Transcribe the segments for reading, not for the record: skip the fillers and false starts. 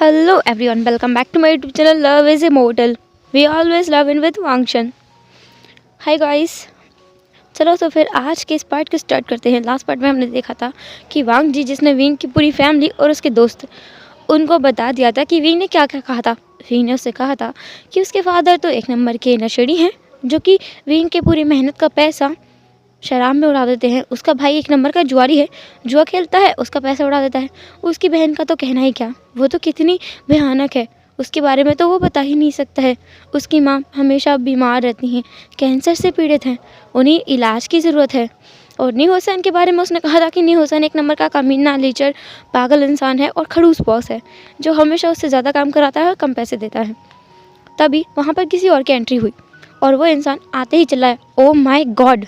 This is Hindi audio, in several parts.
Hello everyone, welcome back to my YouTube channel Love is Immortal. We always love in with Wangshan. Hi guys. चलो तो फिर आज के इस पार्ट को स्टार्ट करते हैं। लास्ट पार्ट में हमने देखा था कि वांग जी जिसने विंग की पूरी फैमिली और उसके दोस्त उनको बता दिया था कि विंग ने क्या क्या कहा था। विंग ने उससे कहा था कि उसके फादर तो एक नंबर के नशेड़ी हैं जो कि विंग के पूरी मेहनत का पैसा शराब में उड़ा देते हैं। उसका भाई एक नंबर का जुआरी है, जुआ खेलता है, उसका पैसा उड़ा देता है। उसकी बहन का तो कहना ही क्या, वो तो कितनी भयानक है, उसके बारे में तो वो बता ही नहीं सकता है। उसकी माँ हमेशा बीमार रहती हैं, कैंसर से पीड़ित हैं, उन्हें इलाज की ज़रूरत है। और नी हुसैन के बारे में उसने कहा था कि नी हुसैन एक नंबर का कमीना, लीचर, पागल इंसान है और खड़ूस बॉस है जो हमेशा उससे ज़्यादा काम कराता है और कम पैसे देता है। तभी वहाँ पर किसी और की एंट्री हुई और वो इंसान आते ही चिल्लाया, ओ माई गॉड।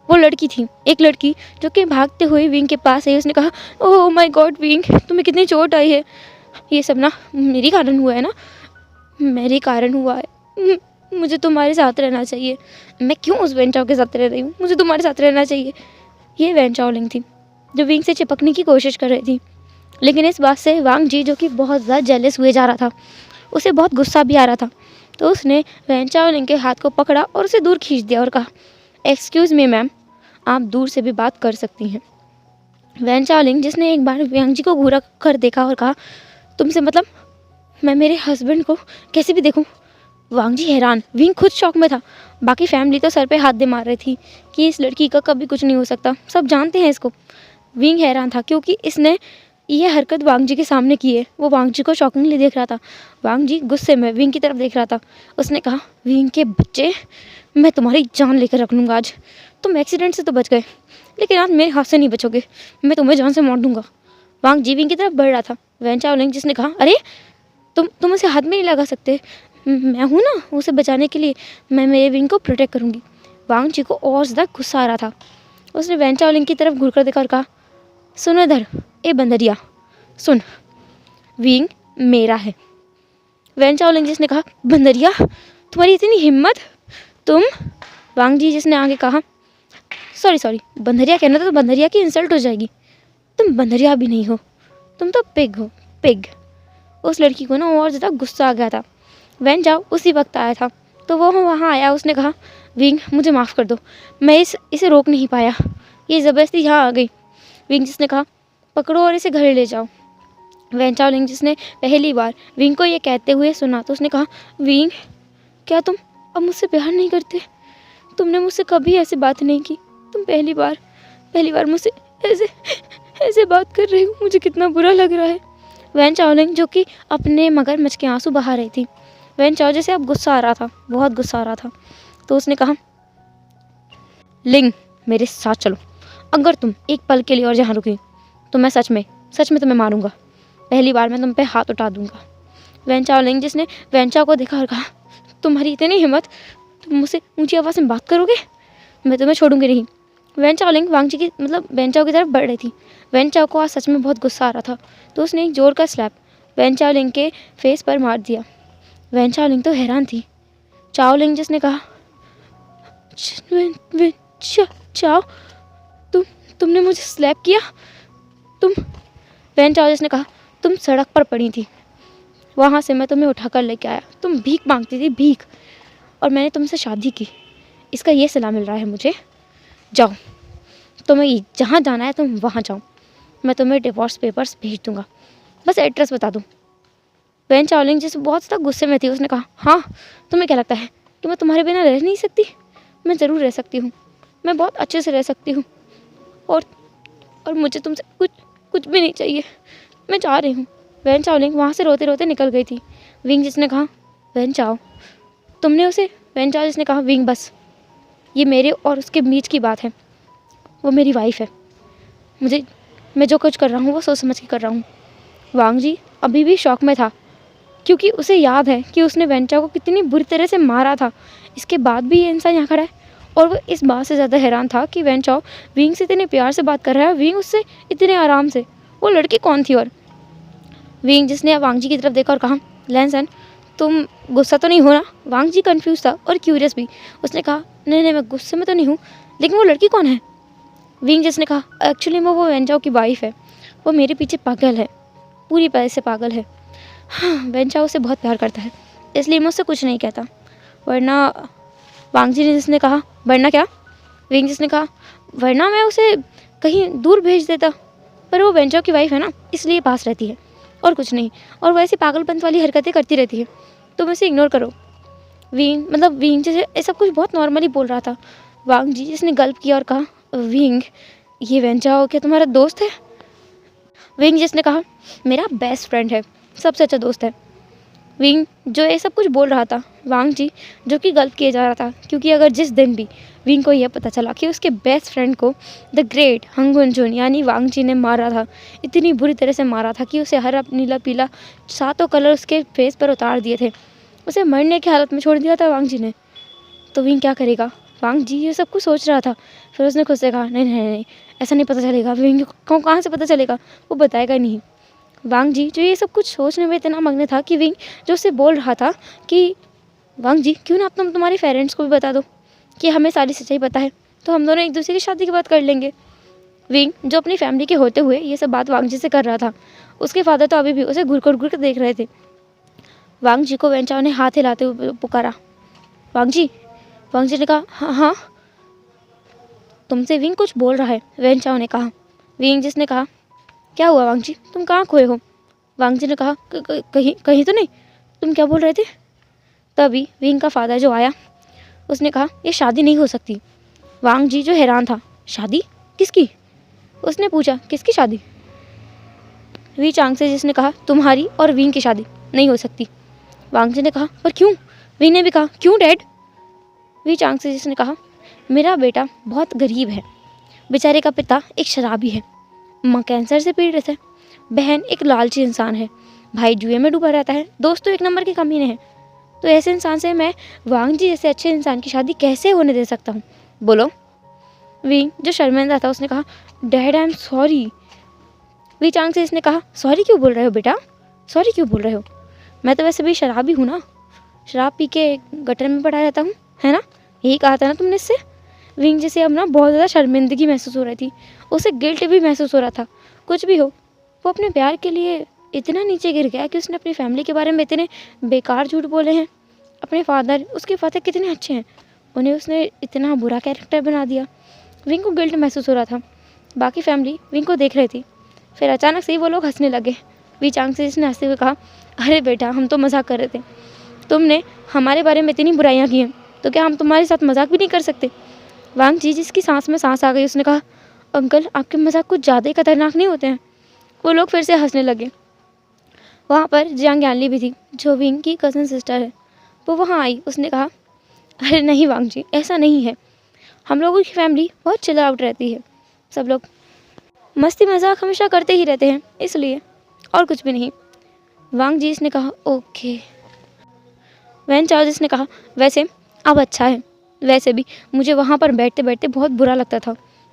वो लड़की थी, एक लड़की जो कि भागते हुए विंग के पास आई। उसने कहा, ओह माय गॉड विंग, तुम्हें कितनी चोट आई है। ये सब ना मेरे कारण हुआ है ना, मेरे कारण हुआ है। मुझे तुम्हारे साथ रहना चाहिए। मैं क्यों उस वेंचाओ के साथ रह रही हूँ, मुझे तुम्हारे साथ रहना चाहिए। ये वेंचाओ लिंग थी जो विंग से चिपकने की कोशिश कर रही थी, लेकिन इस बात से वांग जी जो कि बहुत ज़्यादा जेलस हुए जा रहा था, उसे बहुत गुस्सा भी आ रहा था। तो उसने वेंचाओ लिंग के हाथ को पकड़ा और उसे दूर खींच दिया और कहा, एक्सक्यूज़ मी मैम, आप दूर से भी बात कर सकती हैं। वैन चाओलिंग जिसने एक बार वांग जी को घूरा कर देखा और कहा, तुमसे मतलब मैं मेरे हस्बैंड को कैसे भी देखूं। वांग जी हैरान, विंग खुद शौक में था। बाकी फैमिली तो सर पे हाथ दे मार रही थी कि इस लड़की का कभी कुछ नहीं हो सकता, सब जानते हैं इसको। विंग हैरान था क्योंकि इसने ये हरकत वांग जी के सामने की है। वो वांग जी को शॉकिंगली देख रहा था। वांग जी गुस्से में विंग की तरफ देख रहा था। उसने कहा, विंग के बच्चे, मैं तुम्हारी जान लेकर रख लूँगा आज। तुम एक्सीडेंट से तो बच गए, लेकिन आज मेरे हाथ से नहीं बचोगे, मैं तुम्हें जान से मार दूंगा। वांग जी विंग की तरफ बढ़ रहा था। वैन चाओलिंग जिसने कहा, अरे तुम उसे हाथ में नहीं लगा सकते, मैं हूँ ना उसे बचाने के लिए, मैं मेरे विंग को प्रोटेक्ट करूँगी। वांग जी को और ज़्यादा गुस्सा आ रहा था। उसने वैन चाओलिंग की तरफ घूर कर देखा और कहा, सुन इधर ए बंदरिया, सुन, विंग मेरा है। वैन चाओलिंग जिसने कहा, बंदरिया, तुम्हारी इतनी हिम्मत, तुम। वांग जी जिसने आगे कहा, सॉरी बंदरिया कहना तो बंदरिया की इंसल्ट हो जाएगी, तुम बंदरिया भी नहीं हो, तुम तो पिग हो, पिग। उस लड़की को ना और ज़्यादा गुस्सा आ गया था। वैन जाओ उसी वक्त आया था तो वो वहाँ आया। उसने कहा, विंग मुझे माफ़ कर दो, मैं इसे रोक नहीं पाया, ये ज़बरदस्ती यहाँ आ गई। विंग जिसने कहा, पकड़ो और इसे घर ले जाओ। वैन चाओलिंग जिसने पहली बार विंग को ये कहते हुए सुना तो उसने कहा, विंग क्या तुम अब मुझसे प्यार नहीं करते? तुमने मुझसे कभी ऐसी बात नहीं की, तुम पहली बार मुझसे ऐसे बात कर रही हो, मुझे कितना बुरा लग रहा है। वैन चाओलिंग जो कि अपने मगरमच्छ के आंसू बहा रही थी। वैन चाओ जैसे अब गुस्सा आ रहा था, बहुत गुस्सा आ रहा था। तो उसने कहा, लिंग मेरे साथ चलो, अगर तुम एक पल के लिए और यहाँ रुकी तो मैं सच में तुम्हें मारूंगा, पहली बार मैं तुम पे हाथ उठा दूंगा। वैन चाओलिंग जिसने वैन चाओ को देखा और कहा, तुम्हारी इतनी हिम्मत, तुम मुझसे ऊंची आवाज़ में बात करोगे, मैं तुम्हें छोड़ूंगी नहीं। वैन चाओलिंग वांग जी की वैन चाओ की तरफ बढ़ रही थी। वैन चाओ को आज सच में बहुत गुस्सा आ रहा था, तो उसने एक जोर का स्लैप वैन चाओलिंग के फेस पर मार दिया। वैन चाओलिंग तो हैरान थी। चाओलिंग जिसने कहा, वैन चाओ, तुमने मुझे स्लैप किया, तुम। वैन चाओ जिसने कहा, तुम सड़क पर पड़ी थी, वहाँ से मैं तुम्हें उठाकर लेके आया, तुम भीख मांगती थी, भीख, और मैंने तुमसे शादी की, इसका ये सिला मिल रहा है मुझे। जाओ, तुम्हें जहाँ जाना है तुम वहाँ जाओ, मैं तुम्हें डिवोर्स पेपर्स भेज दूँगा, बस एड्रेस बता दो। वैन चाओलिंग जिस बहुत ज़्यादा गुस्से में थी उसने कहा, हाँ, तुम्हें क्या लगता है कि मैं तुम्हारे बिना रह नहीं सकती? मैं ज़रूर रह सकती हूँ, मैं बहुत अच्छे से रह सकती हूँ, और मुझे तुमसे कुछ भी नहीं चाहिए, मैं जा रही हूँ। वैन चाओलिंग वहाँ से रोते रोते निकल गई थी। विंग जिसने कहा, वैन चाओ, तुमने उसे। वैन चाओ जिसने कहा, विंग बस, ये मेरे और उसके बीच की बात है, वो मेरी वाइफ है, मैं जो कुछ कर रहा हूँ वो सोच समझ के कर रहा हूँ। वांग जी अभी भी शौक में था क्योंकि उसे याद है कि उसने वैन चाओ को कितनी बुरी तरह से मारा था। इसके बाद भी ये इंसान यहाँ खड़ा है और वो इस बात से ज़्यादा हैरान था कि वैन चाओ विंग से इतने प्यार से बात कर रहा है, विंग उससे इतने आराम से। वो लड़की कौन थी? और विंग जिसने वांग जी की तरफ देखा और कहा, लैंसन तुम गुस्सा तो नहीं हो ना? वांग जी कंफ्यूज था और क्यूरियस भी। उसने कहा, नहीं मैं गुस्से में तो नहीं हूँ, लेकिन वो लड़की कौन है? विंग जिसने कहा, एक्चुअली वो वैन चाओ की वाइफ है, वो मेरे पीछे पागल है, पूरी तरह से पागल है। हाँ, वेंचाओ उसे बहुत प्यार करता है, इसलिए मुझसे कुछ नहीं कहता। वरना वांग जी ने जिसने कहा, वरना क्या? विंग जिसने कहा, वरना मैं उसे कहीं दूर भेज देता, पर वो वेंचाओ की वाइफ है ना, इसलिए पास रहती है और कुछ नहीं। और वैसे पागलपंत वाली हरकतें करती रहती है, तुम इसे इग्नोर करो। विंग जैसे ये सब कुछ बहुत नॉर्मली बोल रहा था। वांग जी जिसने गल्प किया और कहा, विंग ये वेंचाओ क्या तुम्हारा दोस्त है? विंग जिसने कहा, मेरा बेस्ट फ्रेंड है, सबसे अच्छा दोस्त है। विंग जो ये सब कुछ बोल रहा था, वांग जी जो कि गल्प किया जा रहा था, क्योंकि अगर जिस दिन भी विंग को यह पता चला कि उसके बेस्ट फ्रेंड को द ग्रेट हंगुन जुन यानी वांग जी ने मारा था, इतनी बुरी तरह से मारा था कि उसे हरा नीला पीला सातों कलर उसके फेस पर उतार दिए थे, उसे मरने की हालत में छोड़ दिया था वांग जी ने, तो विंग क्या करेगा? वांग जी ये सब कुछ सोच रहा था। फिर उसने खुद से कहा, नहीं नहीं नहीं, ऐसा नहीं पता चलेगा। विंग को कहाँ से पता चलेगा? वो बताएगा नहीं। वांग जी जो ये सब कुछ सोचने में इतना मग्न था कि विंग जो उससे बोल रहा था कि वांग जी क्यों ना तुम तुम्हारे पेरेंट्स को भी बता दो कि हमें सारी सच्चाई पता है, तो हम दोनों एक दूसरे की शादी की बात कर लेंगे। विंग जो अपनी फैमिली के होते हुए ये सब बात वांग जी से कर रहा था, उसके फादर तो अभी भी उसे घूर कर देख रहे थे। वांग जी को वेंचाओ ने हाथ हिलाते हुए पुकारा, वांग जी। वांग जी ने कहा, हाँ हाँ, तुमसे विंग कुछ बोल रहा है, वेंचाओ ने कहा। विंग जिसने कहा, क्या हुआ वांग जी, तुम कहाँ खोए हो? वांग जी ने कहा, कहीं कहीं तो नहीं, तुम क्या बोल रहे थे? तभी विंग का फादर जो आया, उसने कहा, ये शादी नहीं हो सकती। वांग जी जो हैरान था, शादी किसकी? उसने पूछा, किसकी शादी? वी चांग से जिसने कहा, तुम्हारी और विंग की शादी नहीं हो सकती। वांग जी ने कहा, पर क्यों? विंग ने भी कहा, क्यों डैड? वी चांग से जिसने कहा, मेरा बेटा बहुत गरीब है, बेचारे का पिता एक शराबी है, माँ कैंसर से पीड़ित है, बहन एक लालची इंसान है, भाई जुए में डूबा रहता है, दोस्त तो एक नंबर के कमीने हैं। तो ऐसे इंसान से मैं वांग जी जैसे अच्छे इंसान की शादी कैसे होने दे सकता हूँ? बोलो। विंग जो शर्मिंदा था उसने कहा, dad I am sorry. Wei Chang से इसने कहा, सॉरी क्यों बोल रहे हो बेटा, सॉरी क्यों बोल रहे हो? मैं तो वैसे भी शराबी हूँ ना, शराब पी के गटर में पड़ा रहता हूँ, है ना? यही कहा था ना तुमने इससे? विंग जैसे अब ना बहुत ज़्यादा शर्मिंदगी महसूस हो रही थी, उसे गिल्ट भी महसूस हो रहा था। कुछ भी हो, वो अपने प्यार के लिए इतना नीचे गिर गया कि उसने अपनी फैमिली के बारे में इतने बेकार झूठ बोले हैं। अपने फादर, उसके फादर कितने अच्छे हैं, उन्हें उसने इतना बुरा कैरेक्टर बना दिया। विंग को गिल्ट महसूस हो रहा था। बाकी फैमिली विंग को देख रही थी। फिर अचानक से ही वो लोग हंसने लगे। वी चांग से जिसने हंसते हुए कहा, अरे बेटा, हम तो मजाक कर रहे थे, तुमने हमारे बारे में इतनी बुराइयाँ की हैं, तो क्या हम तुम्हारे साथ मजाक भी नहीं कर सकते? वांग जी जिसकी सांस में सांस आ गई, उसने कहा, अंकल आपके मजाक कुछ ज़्यादा ही खतरनाक नहीं होते हैं? वो लोग फिर से हंसने लगे। वहाँ पर जियांग यानली भी थी, जो विंग की कज़न सिस्टर है। वो वहाँ आई, उसने कहा, अरे नहीं वांग जी, ऐसा नहीं है, हम लोगों की फैमिली बहुत चिल आउट रहती है, सब लोग मस्ती मजाक हमेशा करते ही रहते हैं, इसलिए, और कुछ भी नहीं। वांग जी ने कहा, ओके। वैन चाओ जिसने कहा, वैसे अब अच्छा है, वैसे भी मुझे वहाँ पर बैठते बैठते बहुत बुरा लगता था,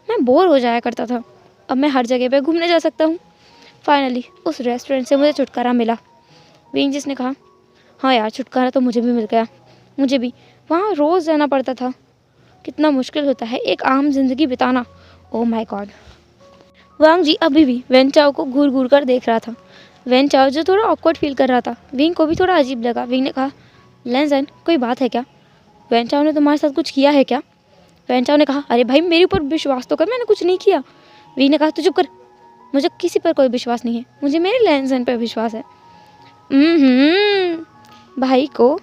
मैं बोर हो जाया करता था, अब मैं हर जगह पे घूमने जा सकता हूँ। फाइनली उस रेस्टोरेंट से मुझे छुटकारा मिला। विंग जिसने कहा, हाँ यार, छुटकारा तो मुझे भी मिल गया, मुझे भी वहाँ रोज़ जाना पड़ता था, कितना मुश्किल होता है एक आम जिंदगी बिताना, ओह माय गॉड। वांग जी अभी भी वेन चाओ को घूर घूर कर देख रहा था। वेन चाओ जो थोड़ा ऑकवर्ड फील कर रहा था, विंग को भी थोड़ा अजीब लगा। विंग ने कहा, लेंजन कोई बात है क्या? वेन चाओ ने तुम्हारे साथ कुछ किया है क्या? वेन चाओ ने कहा, अरे भाई मेरे ऊपर विश्वास तो कर, मैंने कुछ नहीं किया। विंग ने कहा, तू चुप कर, मुझे किसी पर कोई विश्वास नहीं है, मुझे मेरे लेंजन पर विश्वास है। भाई को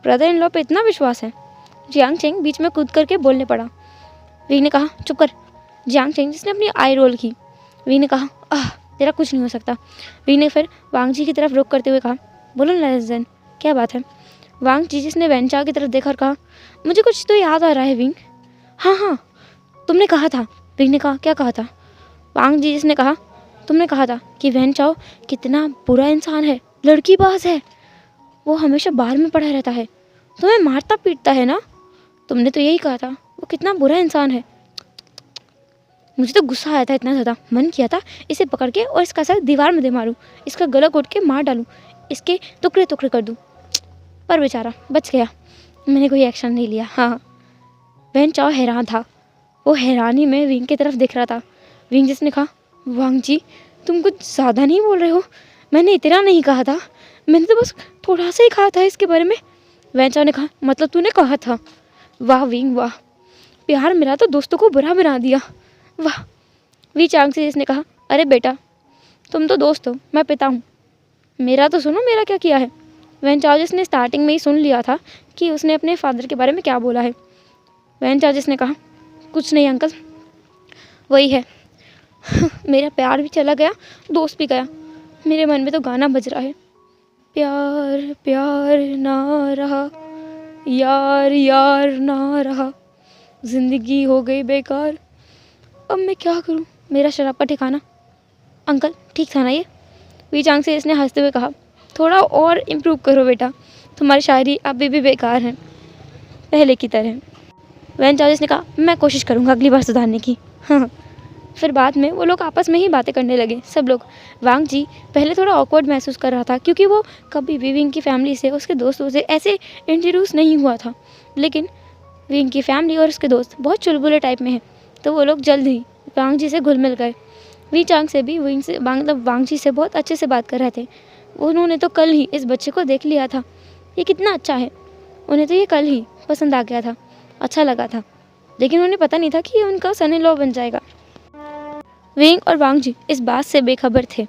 ब्रदर इन लॉ पे इतना विश्वास है? जियांग चेंग बीच में कूद करके बोलने पड़ा। विंग ने कहा, चुप कर। जियांग चेंग जिसने अपनी आई रोल की। विंग ने कहा, तेरा कुछ नहीं हो सकता। विंग ने फिर वांग जी की तरफ रुख करते हुए कहा, बोलो लेंजन क्या बात है? वांग जी जिसने वेन चाओ की तरफ देखा और कहा, मुझे कुछ तो याद आ रहा है विंग। हाँ हाँ, तुमने कहा था। विंग ने कहा, क्या कहा था? वांग जी जिसने कहा, तुमने कहा था कि वेन चाओ कितना बुरा इंसान है, लड़कीबाज है, वो हमेशा बाहर में पड़ा रहता है, तुम्हें मारता पीटता है ना, तुमने तो यही कहा था, वो कितना बुरा इंसान है। मुझे तो गुस्सा आया था इतना ज़्यादा, मन किया था इसे पकड़ के और इसका सर दीवार में दे मारूं, इसका गला घोट के मार डालूं, इसके टुकड़े टुकड़े कर दूं, पर बेचारा बच गया, मैंने कोई एक्शन नहीं लिया। हाँ, वेन चाओ हैरान था, वो हैरानी में विंग की तरफ देख रहा था। विंग जिसने कहा, वांग जी तुम कुछ ज़्यादा नहीं बोल रहे हो, मैंने इतना नहीं कहा था, मैंने तो बस थोड़ा सा ही कहा था इसके बारे में। वैन चाओ ने कहा, मतलब तूने कहा था? वाह विंग वाह, प्यार मेरा तो दोस्तों को बुरा बना दिया, वाह। वी चांग से इसने कहा, अरे बेटा तुम तो दोस्त हो, मैं पिता हूँ, मेरा तो सुनो, मेरा क्या किया है। वैन चार्जिस ने स्टार्टिंग में ही सुन लिया था कि उसने अपने फादर के बारे में क्या बोला है। वैन चार्जिस ने कहा, कुछ नहीं अंकल, वही है। मेरा प्यार भी चला गया, दोस्त भी गया, मेरे मन में तो गाना बज रहा है, प्यार प्यार ना रहा, यार यार ना रहा, ज़िंदगी हो गई बेकार, अब मैं क्या करूं, मेरा शराब का ठिकाना। अंकल ठीक था ना ये? वी चांग से इसने हंसते हुए कहा, थोड़ा और इम्प्रूव करो बेटा, तुम्हारी शायरी अभी भी बेकार है, पहले की तरह। वैन चार्जिस ने कहा, मैं कोशिश करूँगा अगली बार सुधारने की। हाँ। फिर बाद में वो लोग आपस में ही बातें करने लगे, सब लोग। वांग जी पहले थोड़ा ऑकवर्ड महसूस कर रहा था क्योंकि वो कभी भी विंग की फैमिली से, उसके दोस्तों से ऐसे इंट्रोड्यूस नहीं हुआ था, लेकिन विंग की फैमिली और उसके दोस्त बहुत चुलबुले टाइप में हैं, तो वो लोग जल्द ही वांग जी से घुल मिल गए। वी चांग से भी विंग से मतलब वांग जी से बहुत अच्छे से बात कर रहे थे। उन्होंने तो कल ही इस बच्चे को देख लिया था, ये कितना अच्छा है, उन्हें तो ये कल ही पसंद आ गया था, अच्छा लगा था, लेकिन उन्हें पता नहीं था कि ये उनका सन इन लॉ बन जाएगा। विंग और वांग जी इस बात से बेखबर थे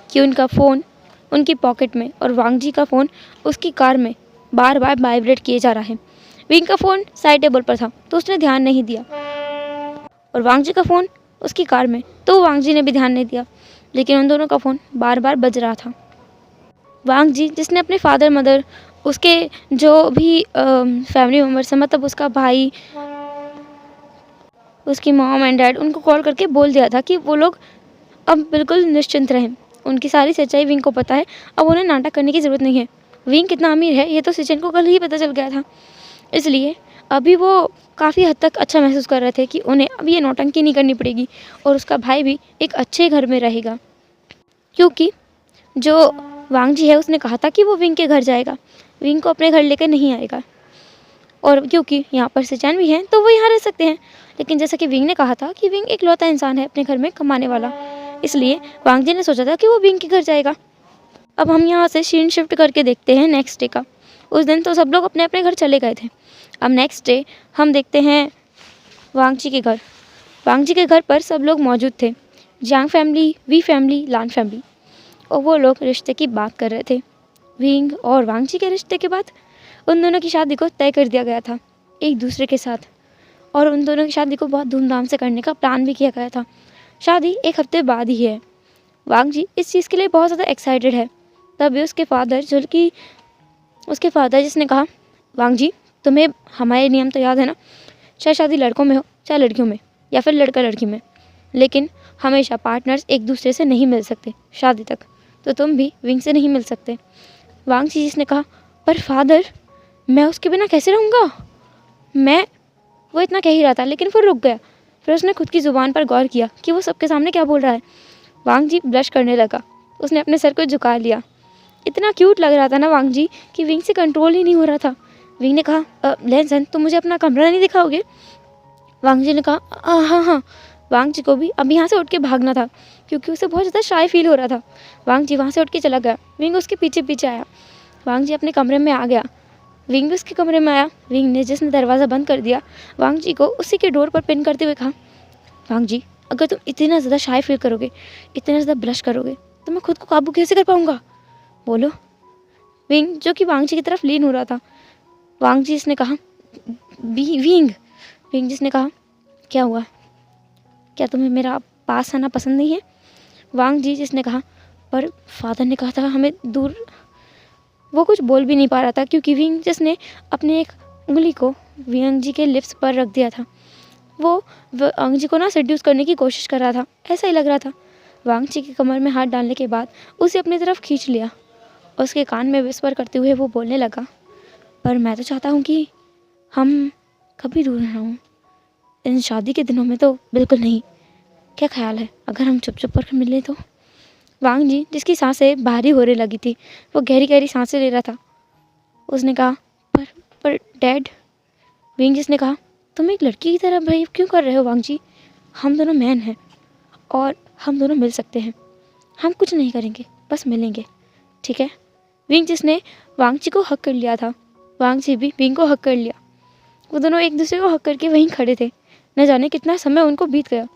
कि उनका फ़ोन उनकी पॉकेट में और वांग जी का फ़ोन उसकी कार में बार बार वाइब्रेट किए जा रहा है। विंग का फ़ोन साइड टेबल पर था तो उसने ध्यान नहीं दिया, और वांग जी का फ़ोन उसकी कार में तो वांग जी ने भी ध्यान नहीं दिया, लेकिन उन दोनों का फ़ोन बार बार बज रहा था। वांग जी जिसने अपने फादर मदर, उसके जो भी फैमिली मेम्बर्स हैं, मतलब उसका भाई, उसकी मॉम एंड डैड, उनको कॉल करके बोल दिया था कि वो लोग अब बिल्कुल निश्चिंत रहें, उनकी सारी सच्चाई विंग को पता है, अब उन्हें नाटक करने की ज़रूरत नहीं है। विंग कितना अमीर है ये तो सिचन को कल ही पता चल गया था, इसलिए अभी वो काफ़ी हद तक अच्छा महसूस कर रहे थे कि उन्हें अब ये नौटंकी नहीं करनी पड़ेगी, और उसका भाई भी एक अच्छे घर में रहेगा, क्योंकि जो वांग जी है उसने कहा था कि वो विंग के घर जाएगा, विंग को अपने घर लेकर नहीं आएगा, और क्योंकि यहाँ पर सिचन भी हैं तो वो यहाँ रह सकते हैं। लेकिन जैसा कि विंग ने कहा था कि विंग इकलौता इंसान है अपने घर में कमाने वाला, इसलिए वांग जी ने सोचा था कि वो विंग के घर जाएगा। अब हम यहाँ से सीन शिफ्ट करके देखते हैं नेक्स्ट डे का। उस दिन तो सब लोग अपने अपने घर चले गए थे। अब नेक्स्ट डे हम देखते हैं वांग जी के घर। वांग जी के घर पर सब लोग मौजूद थे, Jiang family, Wei family, Lan family, और वो लोग रिश्ते की बात कर रहे थे। विंग और वांग जी के रिश्ते के बाद उन दोनों की शादी को तय कर दिया गया था एक दूसरे के साथ, और उन दोनों की शादी को बहुत धूमधाम से करने का प्लान भी किया गया था। शादी एक हफ्ते बाद ही है। वांग जी इस चीज़ के लिए बहुत ज़्यादा एक्साइटेड है। तभी उसके फादर जिसने कहा, वांग जी तुम्हें हमारे नियम तो याद है ना, चाहे शादी लड़कों में हो चाहे लड़कियों में, या फिर लड़का लड़की में, लेकिन हमेशा पार्टनर्स एक दूसरे से नहीं मिल सकते शादी तक, तो तुम भी विंग से नहीं मिल सकते। वांग जी जिसने कहा, पर फादर मैं उसके बिना कैसे रहूँगा। वो इतना कह ही रहा था लेकिन फिर रुक गया, फिर उसने खुद की ज़ुबान पर गौर किया कि वो सबके सामने क्या बोल रहा है। वांग जी ब्लश करने लगा, उसने अपने सर को झुका लिया, इतना क्यूट लग रहा था ना वांग जी कि विंग से कंट्रोल ही नहीं हो रहा था। विंग ने कहा, लेंसन तुम मुझे अपना कमरा नहीं दिखाओगे। वांग जी ने कहा, हाँ हाँ। वांग जी को भी अब यहाँ से उठ के भागना था क्योंकि उसे बहुत ज़्यादा शाय फील हो रहा था। वांग जी वहाँ से उठ के चला गया, विंग उसके पीछे पीछे आया। वांग जी अपने कमरे में आ गया, विंग भी उसके कमरे में आया। विंग ने जिसने दरवाज़ा बंद कर दिया, वांग जी को उसी के डोर पर पिन करते हुए कहा, वांग जी अगर तुम इतना ज़्यादा शाय फील करोगे, इतना ज़्यादा ब्लश करोगे, तो मैं खुद को काबू कैसे कर पाऊँगा, बोलो। विंग जो कि वांग जी की तरफ लीन हो रहा था। वांग जी इसने कहा, विंग जिसने कहा, क्या हुआ, क्या तुम्हें मेरा पास आना पसंद नहीं है। वांग जी जिसने कहा, पर फादर ने कहा था हमें दूर। वो कुछ बोल भी नहीं पा रहा था क्योंकि विंग जिसने अपने एक उंगली को वांग जी के लिप्स पर रख दिया था, वो वांग जी को ना सेड्यूस करने की कोशिश कर रहा था, ऐसा ही लग रहा था। वांग जी के कमर में हाथ डालने के बाद उसे अपनी तरफ खींच लिया, उसके कान में विस्पर करते हुए वो बोलने लगा, पर मैं तो चाहता हूँ कि हम कभी दूर ना हों, इन शादी के दिनों में तो बिल्कुल नहीं। क्या ख्याल है अगर हम चुप चुप कर मिल लें तो। वांग जी जिसकी सांसें भारी होने लगी थी, वो गहरी गहरी सांसें ले रहा था, उसने कहा, पर डैड। विंग जिसने कहा, तुम एक लड़की की तरह भाई क्यों कर रहे हो वांग जी, हम दोनों मैन हैं और हम दोनों मिल सकते हैं, हम कुछ नहीं करेंगे, बस मिलेंगे, ठीक है। विंग जिसने वांगची को हक कर लिया था, वांगची भी विंग को हक कर लिया। वो दोनों एक दूसरे को हक करके वहीं खड़े थे। न जाने कितना समय उनको बीत गया।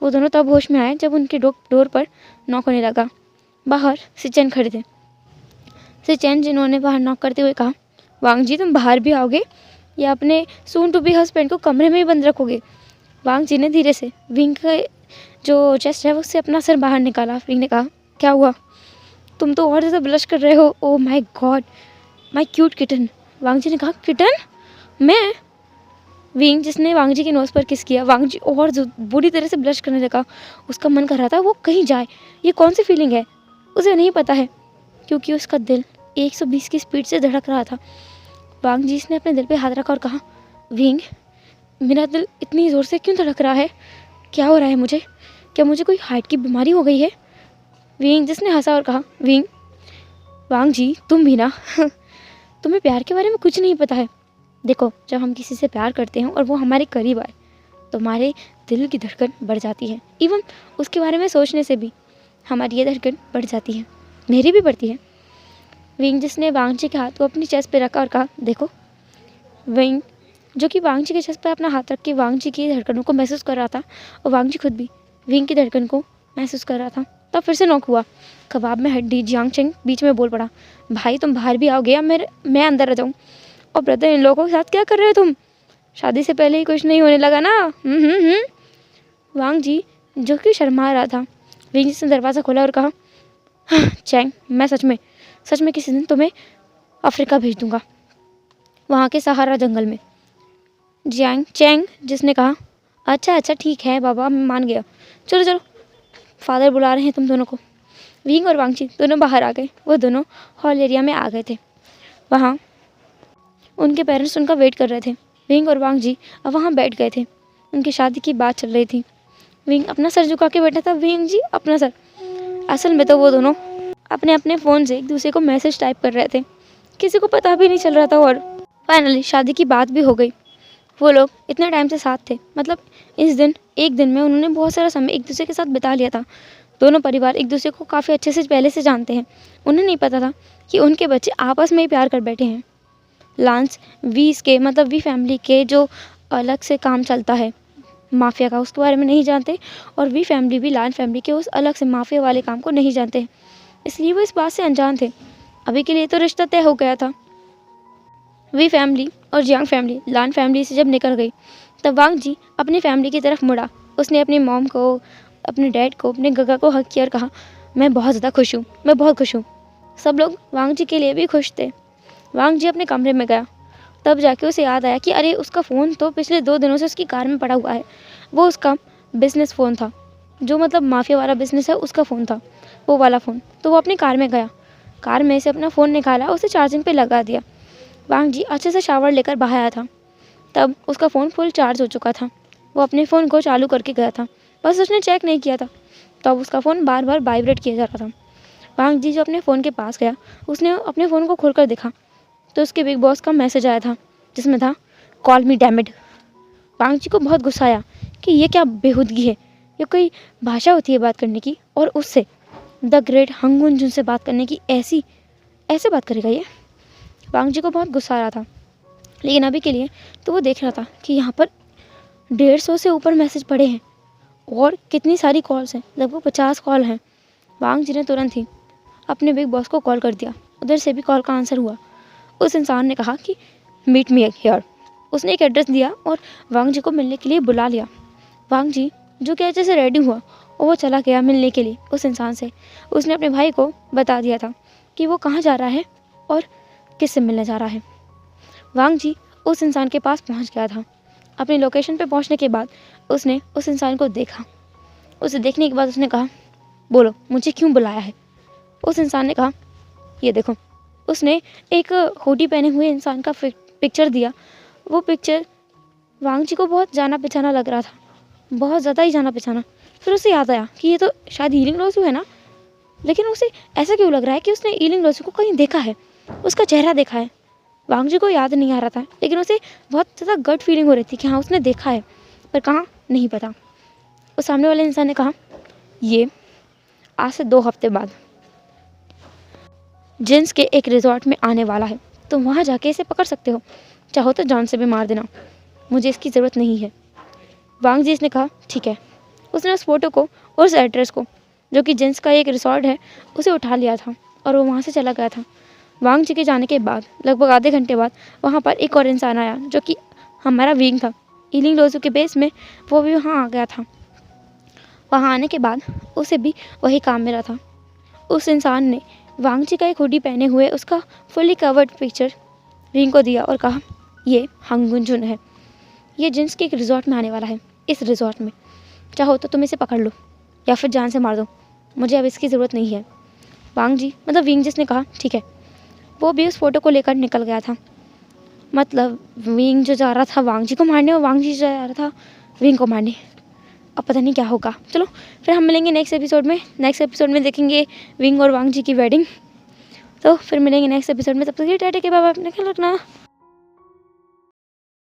वो दोनों तब होश में आए जब उनके डोर पर नॉक होने लगा। बाहर सिचेन खड़े थे। सिचेन जिन्होंने बाहर नॉक करते हुए कहा, वांग जी तुम बाहर भी आओगे या अपने सून टू बी हस्बैंड को कमरे में ही बंद रखोगे? वांग जी ने धीरे से विंग का जो चेस्ट है उससे अपना सर बाहर निकाला। विंग ने कहा, क्या हुआ? तुम तो और ज़्यादा ब्लश कर रहे हो। Oh my god, my cute kitten. Wang ji ने कहा, किटन? मैं? विंग जिसने वांग जी के नोज़ पर किस किया। वांग जी और बुरी तरह से ब्लश करने लगा। उसका मन कर रहा था वो कहीं जाए। ये कौन सी फीलिंग है उसे नहीं पता है, क्योंकि उसका दिल 120 की स्पीड से धड़क रहा था। वांग जी ने अपने दिल पे हाथ रखा और कहा, विंग मेरा दिल इतनी ज़ोर से क्यों धड़क रहा है? क्या हो रहा है मुझे? क्या मुझे कोई हार्ट की बीमारी हो गई है? विंग जिसने हंसा और कहा, विंग वांग जी तुम भी ना तुम्हें प्यार के बारे में कुछ नहीं पता है। देखो, जब हम किसी से प्यार करते हैं और वो हमारे करीब आए तो हमारे दिल की धड़कन बढ़ जाती है। इवन उसके बारे में सोचने से भी हमारी ये धड़कन बढ़ जाती है। मेरी भी बढ़ती है। विंग जिसने वांग जी के हाथ को अपनी चेस्ट पे रखा और कहा, देखो। विंग जो कि वांग जी के चेस्ट पे अपना हाथ रख के वांग जी की धड़कनों को महसूस कर रहा था और वांग जी खुद भी विंग की धड़कन को महसूस कर रहा था। तब फिर से नॉक हुआ। कबाब में हड्डी जियांग चेंग बीच में बोल पड़ा, भाई तुम बाहर भी आओगे या मैं अंदर आ जाऊँ? और ब्रदर इन लोगों के साथ क्या कर रहे हो तुम? शादी से पहले ही कुछ नहीं होने लगा ना? वांग जी जो कि शर्मा रहा था। विंग जी ने दरवाज़ा खोला और कहा, चैंग मैं सच में किसी दिन तुम्हें अफ्रीका भेज दूंगा, वहाँ के सहारा जंगल में। जियांग चैंग जिसने कहा, अच्छा ठीक है बाबा, मैं मान गया। चलो फादर बुला रहे हैं तुम दोनों को। विंग और वांग जी दोनों बाहर आ गए। वो दोनों हॉल एरिया में आ गए थे। वहाँ उनके पेरेंट्स उनका वेट कर रहे थे। विंग और वांग जी अब वहाँ बैठ गए थे। उनकी शादी की बात चल रही थी। विंग अपना सर झुका के बैठा था, विंग जी अपना सर। असल में तो वो दोनों अपने अपने फ़ोन से एक दूसरे को मैसेज टाइप कर रहे थे। किसी को पता भी नहीं चल रहा था। और फाइनली शादी की बात भी हो गई। वो लोग इतने टाइम से साथ थे, मतलब एक दिन में उन्होंने बहुत सारा समय एक दूसरे के साथ बिता लिया था। दोनों परिवार एक दूसरे को काफ़ी अच्छे से पहले से जानते हैं। उन्हें नहीं पता था कि उनके बच्चे आपस में ही प्यार कर बैठे हैं। लांस वी फैमिली के जो अलग से काम चलता है माफिया का, उसके बारे में नहीं जानते। और वी फैमिली भी लांस फैमिली के उस अलग से माफिया वाले काम को नहीं जानते, इसलिए वो इस बात से अनजान थे। अभी के लिए तो रिश्ता तय हो गया था। वी फैमिली और जियांग फैमिली लान फैमिली से जब निकल गई तब वांग जी अपनी फैमिली की तरफ मुड़ा। उसने अपनी मॉम को, अपने डैड को, अपने गगा को हक किया और कहा, मैं बहुत ज़्यादा खुश हूँ, मैं बहुत खुश हूँ। सब लोग वांग जी के लिए भी खुश थे। वांग जी अपने कमरे में गया। तब जाके उसे याद आया कि अरे उसका फ़ोन तो पिछले 2 दिनों से उसकी कार में पड़ा हुआ है। वो उसका बिज़नेस फ़ोन था, जो मतलब माफिया वाला बिज़नेस है उसका फ़ोन था, वो वाला फ़ोन। तो वो अपनी कार में गया, कार में से अपना फ़ोन निकाला, उसे चार्जिंग पे लगा दिया। वांग जी अच्छे से शावर लेकर बाहर आया था। तब उसका फ़ोन फुल चार्ज हो चुका था। वो अपने फ़ोन को चालू करके गया था, बस उसने चेक नहीं किया था। तब उसका फ़ोन बार बार वाइब्रेट किया जा रहा था। वांग जी जो अपने फ़ोन के पास गया, उसने अपने फ़ोन को खोलकर देखा तो उसके बिग बॉस का मैसेज आया था, जिसमें था, कॉल मी डैमिड। वांग जी को बहुत गुस्सा आया कि ये क्या बेहूदगी है, ये कोई भाषा होती है बात करने की, और उससे द ग्रेट हंगुन जुन से बात करने की ऐसे बात करेगा ये। वांग जी को बहुत गुस्सा आ रहा था, लेकिन अभी के लिए तो वो देख रहा था कि यहाँ पर 150 से ऊपर मैसेज पड़े हैं और कितनी सारी कॉल्स हैं, लगभग 50 कॉल हैं। वांग जी ने तुरंत ही अपने बिग बॉस को कॉल कर दिया। उधर से भी कॉल का आंसर हुआ। उस इंसान ने कहा कि मीट मी हियर। उसने एक एड्रेस दिया और वांग जी को मिलने के लिए बुला लिया। वांग जी जो कि अच्छे से रेडी हुआ और वो चला गया मिलने के लिए उस इंसान से। उसने अपने भाई को बता दिया था कि वो कहाँ जा रहा है और किससे मिलने जा रहा है। वांग जी उस इंसान के पास पहुंच गया था। अपनी लोकेशन पे पहुंचने के बाद उसने उस इंसान को देखा। उसे देखने के बाद उसने कहा, बोलो मुझे क्यों बुलाया है? उस इंसान ने कहा, ये देखो। उसने एक हुडी पहने हुए इंसान का पिक्चर दिया। वो पिक्चर वांग जी को बहुत जाना पहचाना लग रहा था, बहुत ज़्यादा ही जाना पहचाना। फिर उसे याद आया कि ये तो शायद ईलिंग लोसू है ना, लेकिन उसे ऐसा क्यों लग रहा है कि उसने ईलिंग लोसू को कहीं देखा है, उसका चेहरा देखा है। वांग जी को याद नहीं आ रहा था, लेकिन उसे बहुत ज़्यादा गट फीलिंग हो रही थी कि हाँ उसने देखा है, पर कहाँ नहीं पता। उस सामने वाले इंसान ने कहा, ये आज से 2 हफ्ते बाद जिन्स के एक रिजॉर्ट में आने वाला है, तो वहाँ जाके इसे पकड़ सकते हो, चाहो तो जान से भी मार देना, मुझे इसकी ज़रूरत नहीं है। वांग जिस ने कहा ठीक है। उसने उस फोटो को और उस एड्रेस को, जो कि जिन्स का एक रिसॉर्ट है, उसे उठा लिया था और वो वहाँ से चला गया था। वांग जी के जाने के बाद लगभग आधे घंटे बाद वहाँ पर एक और इंसान आया, जो कि हमारा विंग था। ईलिंग लोजू के बेस में वो भी वहाँ आ गया था। वहाँ आने के बाद उसे भी वही काम मिला था। उस इंसान ने वांग जी का एक हुडी पहने हुए उसका फुली कवर्ड पिक्चर विंग को दिया और कहा, ये हंग गुंजुन है, ये जिन्स के एक रिजॉर्ट में आने वाला है। इस रिजॉर्ट में चाहो तो तुम इसे पकड़ लो या फिर जान से मार दो, मुझे अब इसकी ज़रूरत नहीं है। वांग जी मतलब विंग जिस ने कहा ठीक है। वो भी उस फोटो को लेकर निकल गया था। मतलब विंग जो जा रहा था वांग जी को मारने और वांग जी जा रहा था विंग को मारने। अब पता नहीं क्या होगा। चलो फिर हम मिलेंगे नेक्स्ट एपिसोड में। नेक्स्ट एपिसोड में देखेंगे विंग और वांग जी की वेडिंग। तो फिर मिलेंगे नेक्स्ट एपिसोड में, तब तक के टाटा के बाबा, अपना ख्याल रखना।